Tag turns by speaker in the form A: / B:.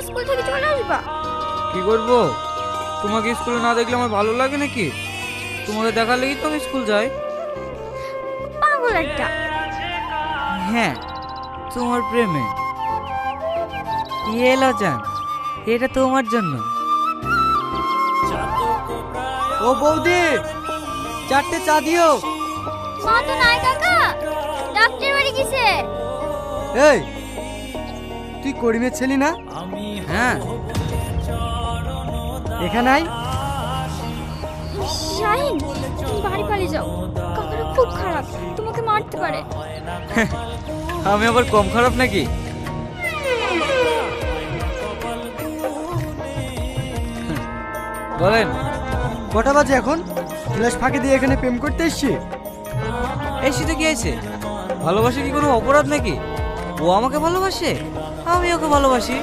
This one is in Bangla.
A: স্কুল থেকে চলে আসবা।
B: কি করব? তোমাকে স্কুলে না দেখলে আমার ভালো লাগে নাকি? তোমাকে দেখার লেগেই তো আমি স্কুল যাই।
A: পাগল একটা।
B: হ্যাঁ, তোমার প্রেমে। এলো জান, এটা তোমার জন্য।
C: ও বৌদি, 4টে চা দিও।
A: মা তো নাই কাকা, ডাক্তার বাড়ি গেছে।
C: এই, তুই করিমের ছেলে না?
B: হ্যাঁ।
C: এখানে আয়।
A: শাহিন, তুমি বাড়ি পালিয়ে যাও, কাকারা খুব খারাপ, তোমাকে মারতে পারে।
B: আমি আবার কম খারাপ নাকি? বলেন।
C: কটা বাজে এখন? ক্লাস ফাঁকি দিয়ে এখানে প্রেম করতে এসছি?
B: এসে তো কি আছে? ভালোবাসা কি কোনো অপরাধ নাকি? ও আমাকে ভালোবাসে, আমি ওকে ভালোবাসি।